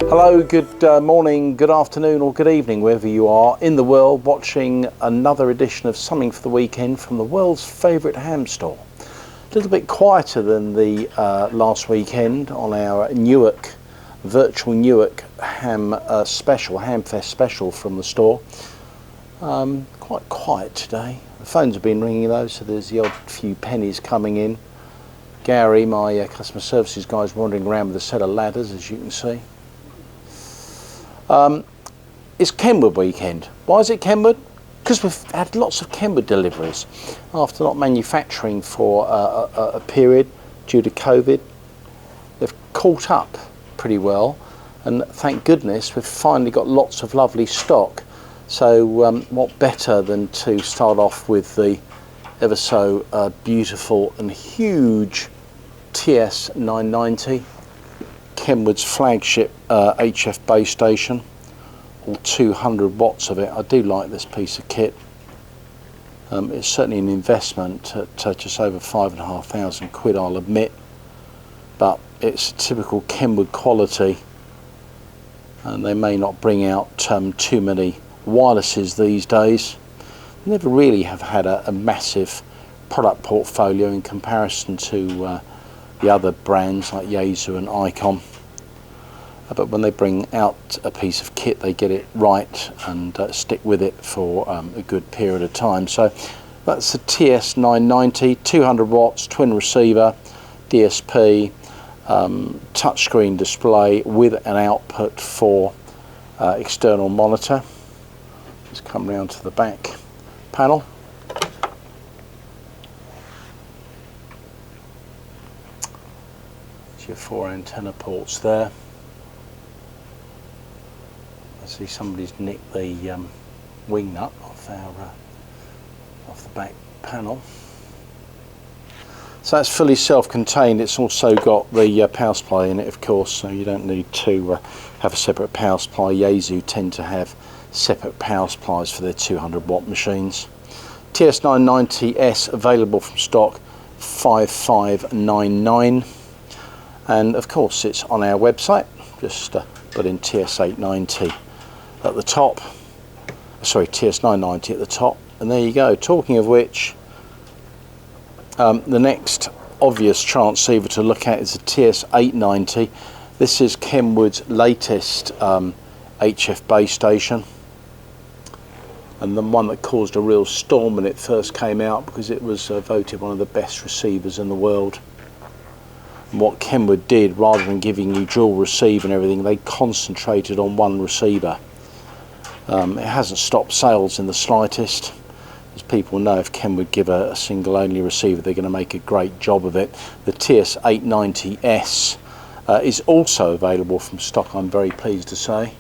Hello, good morning, good afternoon or good evening wherever you are in the world watching another edition of Something for the Weekend from the world's favourite ham store. A little bit quieter than the last weekend on our Newark, virtual Newark Hamfest special from the store. Quite quiet today. The phones have been ringing though, so there's the odd few pennies coming in. Gary, my customer services guy, is wandering around with a set of ladders, as you can see. It's Kenwood weekend. Why is it Kenwood? Because we've had lots of Kenwood deliveries. After not manufacturing for a period due to COVID, they've caught up pretty well, and thank goodness we've finally got lots of lovely stock. So what better than to start off with the ever so beautiful and huge TS-990, Kenwood's flagship HF base station, all 200 watts of it. I do like this piece of kit. It's certainly an investment at just over £5,500, I'll admit, but it's typical Kenwood quality, and they may not bring out too many wirelesses these days. They never really have had a massive product portfolio in comparison to the other brands like Yaesu and Icon, but when they bring out a piece of kit they get it right and stick with it for a good period of time. So that's the TS-990, 200 watts, twin receiver, DSP, touchscreen display with an output for external monitor. Just come round to the back panel. Your 4 antenna ports there. I see somebody's nicked the wing nut off the back panel. So that's fully self-contained. It's also got the power supply in it, of course, so you don't need to have a separate power supply. Yaesu tend to have separate power supplies for their 200 watt machines. TS-990S available from stock 5599. And of course it's on our website. Just put in TS-890 at the top, sorry, TS-990 at the top, and there you go. Talking of which, the next obvious transceiver to look at is the TS-890. This is Kenwood's latest HF base station, and the one that caused a real storm when it first came out because it was voted one of the best receivers in the world. And what Kenwood did, rather than giving you dual receive and everything, they concentrated on one receiver. It hasn't stopped sales in the slightest. As people know, if Kenwood give a single only receiver, they're going to make a great job of it. The TS-890S is also available from stock, I'm very pleased to say,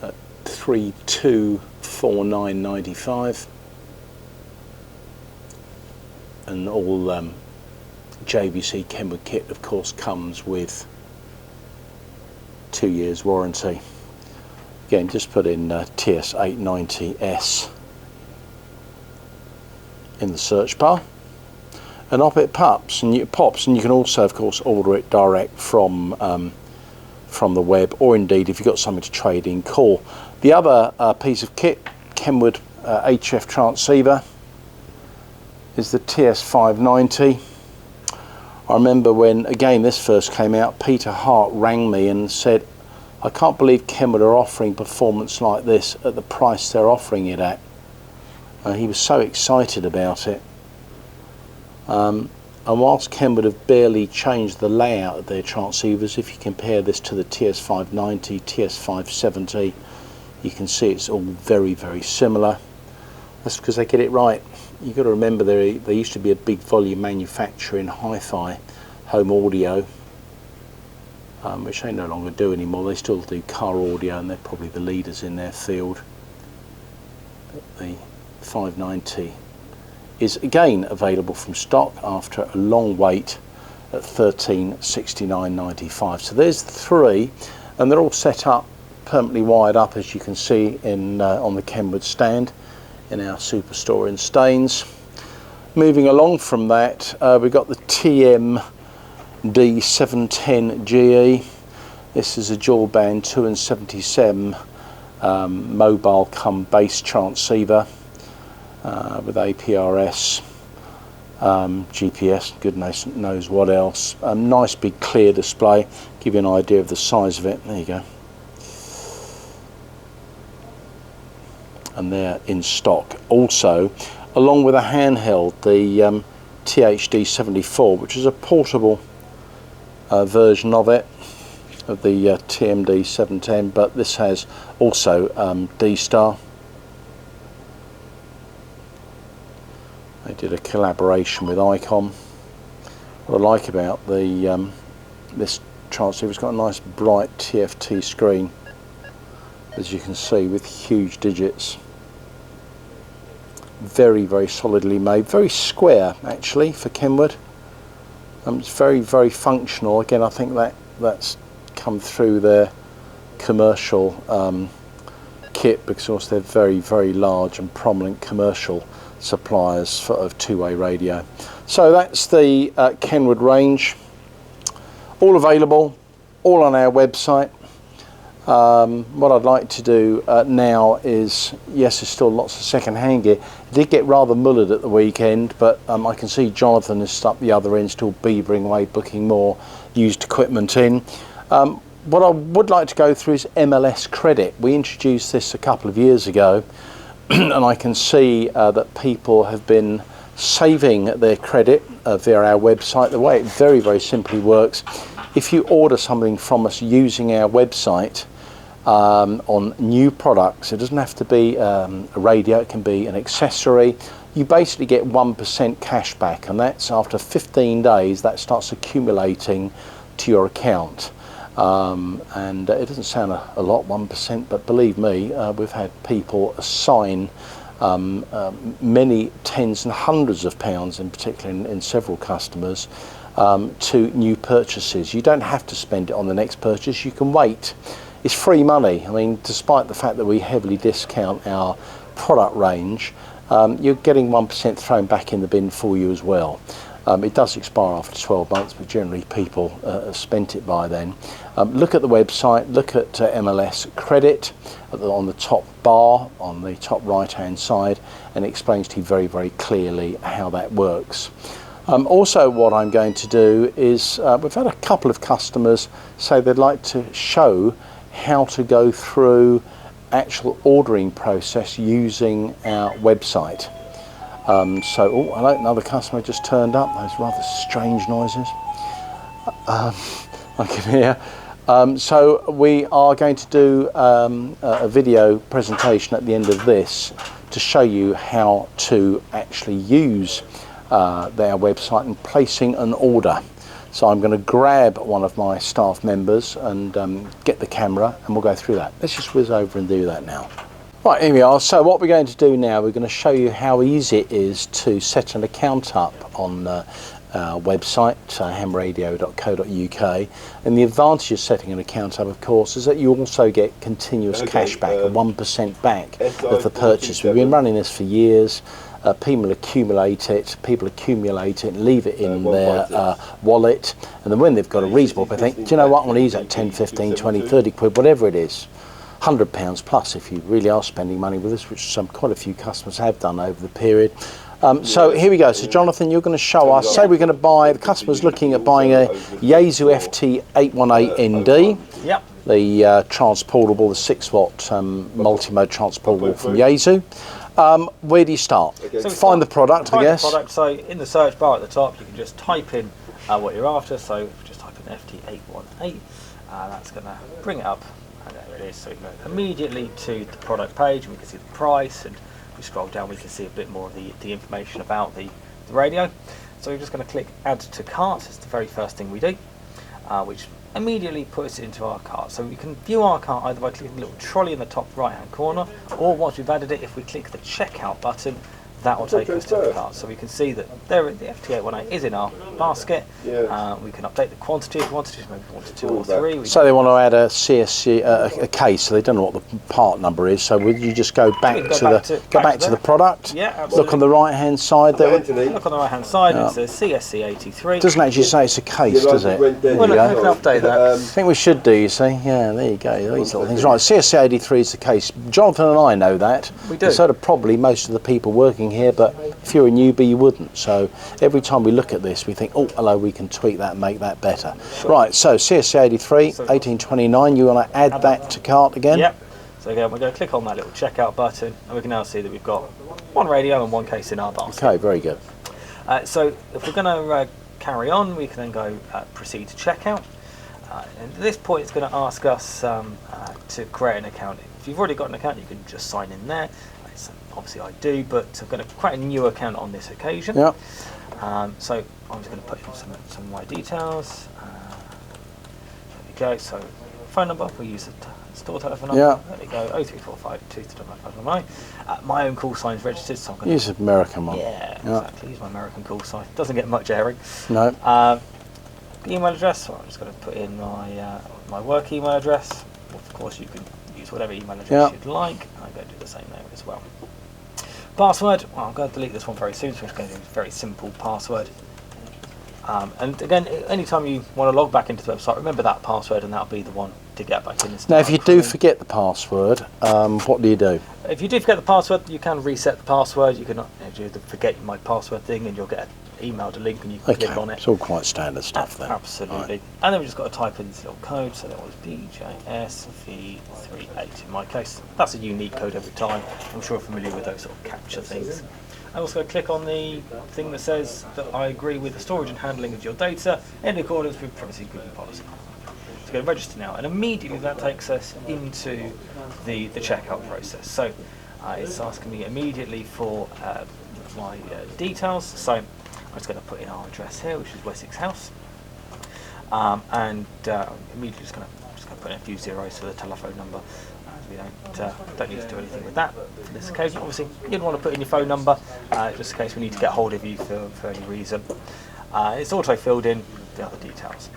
at £3249.95, and all JVC Kenwood kit of course comes with 2 years warranty. Again, just put in TS-890S in the search bar and up it pops, and you can also of course order it direct from the web, or indeed if you've got something to trade in, call. The other piece of kit, Kenwood HF transceiver, is the TS-590. I remember when, again, this first came out, Peter Hart rang me and said, I can't believe Kenwood are offering performance like this at the price they're offering it at. He was so excited about it. And whilst Kenwood have barely changed the layout of their transceivers, if you compare this to the TS-590, TS-570, you can see it's all very, very similar. That's because they get it right. You've got to remember they used to be a big volume manufacturer in hi-fi, home audio, which they no longer do anymore. They still do car audio, and they're probably the leaders in their field. But the 590 is again available from stock after a long wait at £1369.95. So there's the three, and they're all set up permanently wired up, as you can see in on the Kenwood stand in our superstore in Staines. Moving along from that, we've got the TM-D710GE. This is a dual band 277 mobile cum base transceiver with APRS, GPS, goodness knows what else. Nice big clear display, give you an idea of the size of it. There you go. And they're in stock. Also, along with a handheld, the THD74, which is a portable version of it, of the TM-D710, but this has also D-Star. They did a collaboration with Icom. What I like about the this transceiver, it's got a nice bright TFT screen, as you can see, with huge digits. Very, very solidly made, very square actually for Kenwood. It's very, very functional. Again, I think that's come through their commercial kit, because of course they're very, very large and prominent commercial suppliers of two-way radio. So that's the Kenwood range, all available, all on our website. What I'd like to do now is, yes, there's still lots of second-hand gear. It did get rather mullered at the weekend, but I can see Jonathan is up the other end, still beavering away, booking more used equipment in. What I would like to go through is ML&S Credit. We introduced this a couple of years ago, and I can see that people have been saving their credit via our website. The way it very, very simply works, if you order something from us using our website, on new products, it doesn't have to be a radio, it can be an accessory, you basically get 1% cash back, and that's after 15 days that starts accumulating to your account. And it doesn't sound a lot, 1%, but believe me, we've had people assign many tens and hundreds of pounds, in particular in several customers, to new purchases. You don't have to spend it on the next purchase, you can wait. It's free money. I mean, despite the fact that we heavily discount our product range, you're getting 1% thrown back in the bin for you as well. It does expire after 12 months, but generally people have spent it by then. Look at the website, look at ML&S Credit on the top bar, on the top right-hand side, and it explains to you very, very clearly how that works. Also, what I'm going to do is, we've had a couple of customers say they'd like to show how to go through actual ordering process using our website. Oh, hello, another customer just turned up. Those rather strange noises I can hear. So we are going to do a video presentation at the end of this to show you how to actually use their website and placing an order. So I'm going to grab one of my staff members and get the camera, and we'll go through that. Let's just whiz over and do that now. Right, here we are. So what we're going to do now, we're going to show you how easy it is to set an account up on our website, hamradio.co.uk. And the advantage of setting an account up, of course, is that you also get continuous cash back, 1% back of the purchase. We've been running this for years. People accumulate it, and leave it in their wallet, and then when they've got a reasonable, they think, do you know what, I'm going to use that 10, 15, 20, 30 quid, whatever it is, £100 plus if you really are spending money with us, which quite a few customers have done over the period. So here we go. So Jonathan, you're going to show us, say we're going to buy, the customer's looking at buying a Yaesu FT818ND. Yep. The transportable, the 6-watt multi-mode transportable from Yaesu. Where do you start? So find the product, I guess. So in the search bar at the top, you can just type in what you're after. So just type in FT818, that's going to bring it up, and there it is. So you go immediately to the product page, and we can see the price, and if we scroll down, we can see a bit more of the information about the radio. So we're just going to click Add to Cart. It's the very first thing we do, which immediately puts it into our cart. So we can view our cart either by clicking the little trolley in the top right hand corner, or once we've added it, if we click the checkout button, that will take us to the cart. So we can see that there the FT818 is in our basket. We can update the quantity if we wanted to, maybe if we wanted 2 or 3. So they want to add a CSC, a case, so they don't know what the part number is. So would you just go back to the product? Yeah, absolutely. Look on the right hand side there. Look on the right hand side, it says CSC83. It doesn't actually say it's a case, does it? Well, look, we can update that. I think we should do, you see. Yeah, there you go. These little things. Right, CSC83 is the case. Jonathan and I know that. We do. And so do probably most of the people working here, but if you're a newbie, you wouldn't. So every time we look at this, we think, oh, hello, we can tweak that and make that better. Sure. Right, so CSC83, 1829, you want to add that to cart again? Yep. So again, we're going to click on that little checkout button, and we can now see that we've got 1 radio and 1 case in our basket. Okay, very good. So if we're going to carry on, we can then go proceed to checkout. And at this point, it's going to ask us to create an account. If you've already got an account, you can just sign in there. Obviously I do, but I'm going to create a new account on this occasion. Yep. So I'm just going to put in some of my details. There we go. So phone number, we'll use the store telephone number. Yeah. There we go, 0345239. My own call sign is registered, so I'm going to use an American one. Yeah, exactly. Use my American call sign. Doesn't get much airing. No. Email address, so I'm just going to put in my work email address. Of course, you can use whatever email address you'd like. I'm going to do the same there as well. Password, well, I'm going to delete this one very soon, so I'm just going to do a very simple password. And again, anytime you want to log back into the website, remember that password, and that'll be the one to get back in. Now, if you do forget the password, what do you do? If you do forget the password, you can reset the password. You can do the forget my password thing, and you'll get emailed a link, and you can click on it. It's all quite standard stuff there. Absolutely. Right. And then we've just got to type in this little code. So that was BJSV38 in my case. That's a unique code every time. I'm sure you're familiar with those sort of capture things. I'm also going to click on the thing that says that I agree with the storage and handling of your data in accordance with privacy agreement policy. So go register now, and immediately that takes us into the checkout process. So it's asking me immediately for my details. So I'm just going to put in our address here, which is Wessex House, and immediately just going to put in a few zeros for the telephone number. We don't need to do anything with that for this occasion. Obviously, you'd want to put in your phone number just in case we need to get hold of you for any reason. It's auto filled in the other details.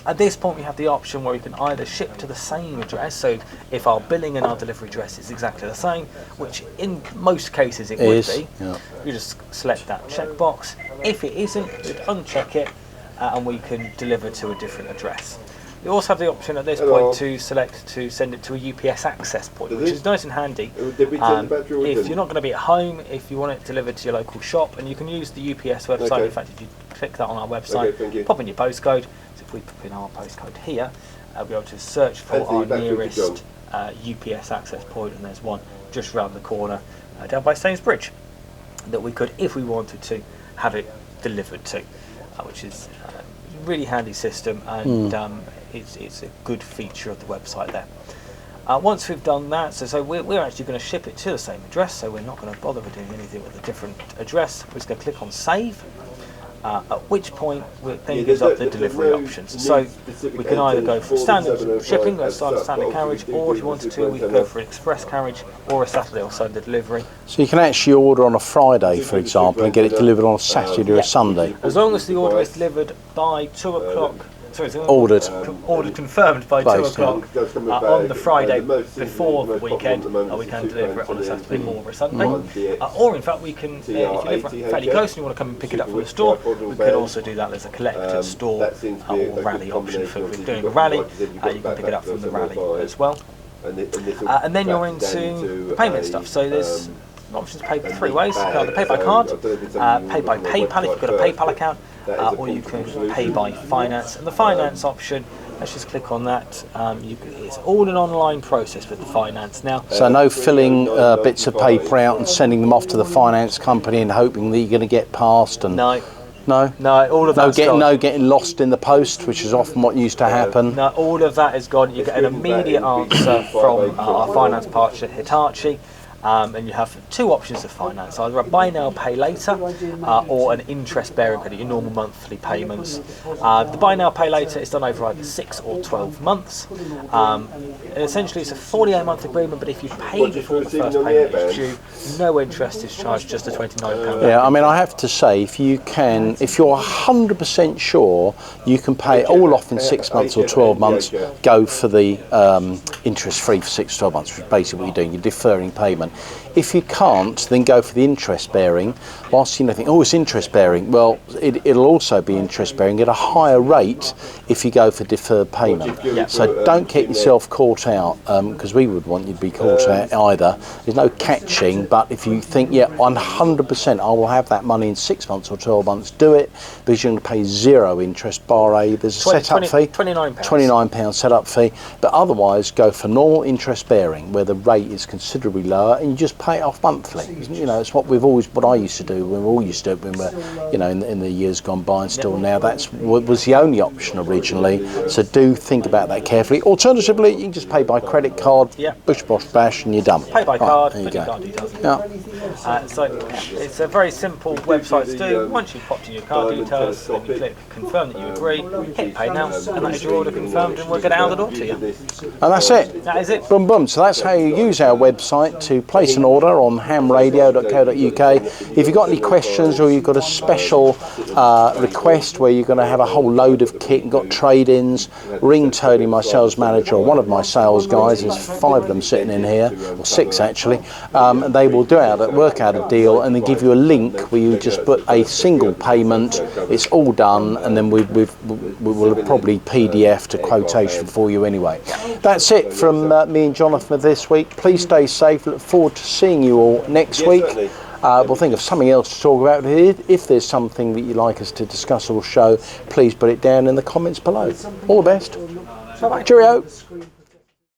At this point, we have the option where we can either ship to the same address, so if our billing and our delivery address is exactly the same, which in most cases it would be, you just select that checkbox. If it isn't, you'd uncheck it and we can deliver to a different address. You also have the option at this point to select to send it to a UPS access point, which is nice and handy. If you're not going to be at home, if you want it delivered to your local shop, and you can use the UPS website. In fact, if you click that on our website, pop in your postcode. So if we put in our postcode here, we'll be able to search for our nearest UPS access point, and there's one just round the corner down by Staines Bridge that we could, if we wanted to, have it delivered to, which is a really handy system, and it's a good feature of the website there. Once we've done that, so we're actually going to ship it to the same address, so we're not going to bother with doing anything with a different address. We're just going to click on save, at which point it then gives up the delivery options. So we can either go for standard shipping, go standard carriage, or if you wanted to, we can go for express carriage or a Saturday or Sunday delivery. So you can actually order on a Friday, for example, and get it delivered on a Saturday or a Sunday. As long as the order is delivered by 2 o'clock. Sorry, ordered confirmed by 2 o'clock on the Friday before the weekend, we can deliver it on a Saturday or a Sunday. Or in fact, we can, if you live fairly close and you want to come and pick it up from the store, we can also do that as a collect at store or rally option. For if we're doing a rally, you can pick it up from the rally as well. And then you're into the payment stuff. So there's options to pay 3 ways. You can either pay by card, pay by PayPal if you've got a PayPal account, or you can pay by finance. And the finance option, let's just click on that. It's all an online process with the finance now. So no filling bits of paper out and sending them off to the finance company and hoping that you're going to get passed. And no, all of that's gone. No getting lost in the post, which is often what used to happen. No, all of that is gone. You get an immediate answer from our finance partner Hitachi. and you have two options of finance, either a buy now, pay later, or an interest-bearing credit, your normal monthly payments. The buy now, pay later is done over either 6 or 12 months. Essentially, it's a 48-month agreement, but if you pay before the first payment is due, no interest is charged, just a £29. Yeah, I mean, I have to say, if you're 100% sure you can pay it all off in 6 months or 12 months, go for the interest-free for 6 to 12 months, which is basically what you're doing, you're deferring payment. If you can't, then go for the interest-bearing. Whilst you think, oh, it's interest-bearing, well, it'll also be interest-bearing at a higher rate if you go for deferred payment. So don't get yourself caught out, because we would want you to be caught out either. There's no catching, but if you think, yeah, 100% I will have that money in 6 months or 12 months, do it, because you're going to pay zero interest, bar there's a set-up fee. £29 set-up fee, but otherwise go for normal interest-bearing, where the rate is considerably lower, and you just pay it off monthly. You know, it's what I used to do, when we all used to do it when we're, you know, in the years gone by, and still now that's what was the only option originally. So do think about that carefully. Alternatively, you can just pay by credit card, bush bosh bash, and you're done. Pay by card, there you put your go. card details in. Yeah. It's a very simple website to do. Once you've popped in your card details, then you click confirm that you agree, hit pay now, and that is your order confirmed, and we'll get it out the door to you. And that's it. That is it. Boom, boom. So that's how you use our website to place an order on hamradio.co.uk. If you've got any questions, or you've got a special request where you're going to have a whole load of kit and got trade-ins, ring Tony, my sales manager, or one of my sales guys. There's 5 of them sitting in here, or 6 actually. And they will work out a deal, and then give you a link where you just put a single payment. It's all done, and then we will probably PDF a quotation for you anyway. That's it from me and Jonathan this week. Please stay safe. Look forward to seeing you all next week. We'll think of something else to talk about. If there's something that you'd like us to discuss or show, please put it down in the comments below. All the best. Bye-bye. Cheerio.